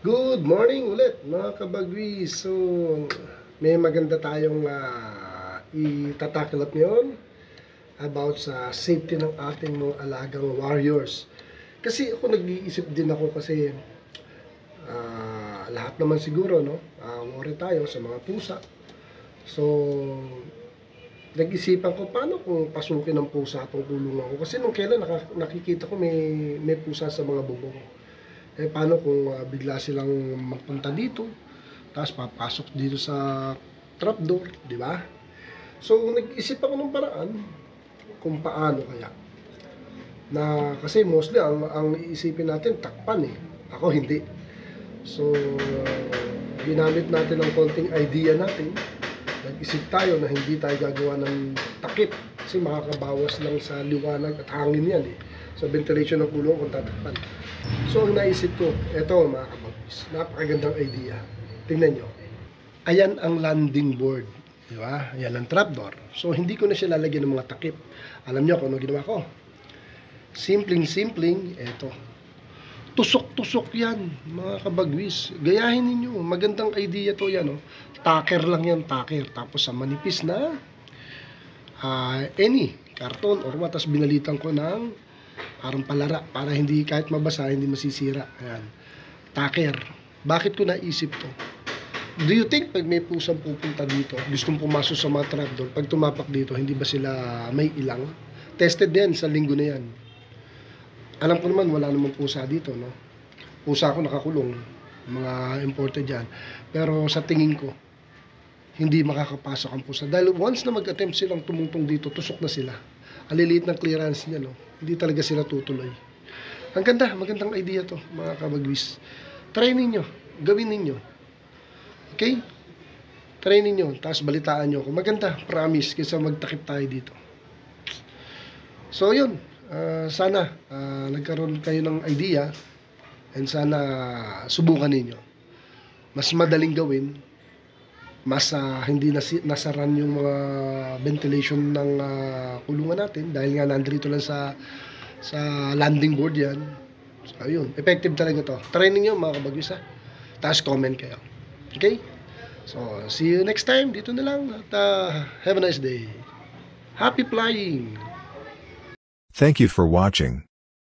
Good morning ulit mga kabagwis. So, may maganda tayong itatakilap ngayon about sa safety ng ating mga alagang warriors. Kasi ako nag-iisip din ako kasi lahat naman siguro no, worry tayo sa mga pusa. So, nag-isipan ko paano kung pasukin ng pusa itong kulungan ko. Kasi nung kailan nakikita ko may pusa sa mga bubong. Paano kung bigla silang magpunta dito, tapos papasok dito sa trapdoor, di ba? So, nag-isip ako ng paraan kung paano kaya. Na, kasi mostly, ang iisipin natin, takpan eh. Ako, hindi. So, ginamit natin ang konting idea natin. Nag-isip tayo na hindi tayo gagawa ng takip. Kasi makakabawas lang sa liwanag at hangin yan eh. So, ventilation ng kulong kung tatakpan. So, ang naisip ko, eto mga kabagwis, napakagandang idea. Tingnan nyo. Ayan ang landing board. Di ba? Ayan ang trapdoor. So, hindi ko na siya lalagyan ng mga takip. Alam nyo kung ano ginawa ko? Simpleng, eto. Tusok-tusok yan, mga kabagwis. Gayahin ninyo. Magandang idea to yan. Oh. Tacker lang yan, tacker. Tapos sa manipis na any karton or what. Tapos binalitan ko ng parang palara para hindi kahit mabasa hindi masisira. Ayan. Tacker. Bakit ko naisip to? Do you think pag may pusang pupunta dito, gustong pumasok sa mga trapdoor, pag tumapak dito, hindi ba sila may ilang? Tested din sa linggo na yan. Alam ko naman wala namang pusa dito, no? Pusa ako nakakulong, mga imported yan. Pero sa tingin ko, hindi makakapasok ang pusa. Dahil once na mag-attempt silang tumungtong dito, tusok na sila. Ang liliit ng clearance niya, no? Hindi talaga sila tutuloy. Ang ganda, magandang idea to, mga kabagwis. Try ninyo, gawin ninyo. Okay? Try ninyo, tapos balitaan nyo ako. Maganda, promise, kaysa magtakip tayo dito. So, yun. Sana nagkaroon kayo ng idea and sana subukan ninyo. Mas madaling gawin, mas hindi nasaran yung mga ventilation ng kulungan natin dahil nga nandito lang sa landing board yan. So, ayun, effective talaga to. Try ninyo mga kabagwis ha. Tapos comment kayo. Okay? So, see you next time. Dito na lang at have a nice day. Happy flying! Thank you for watching.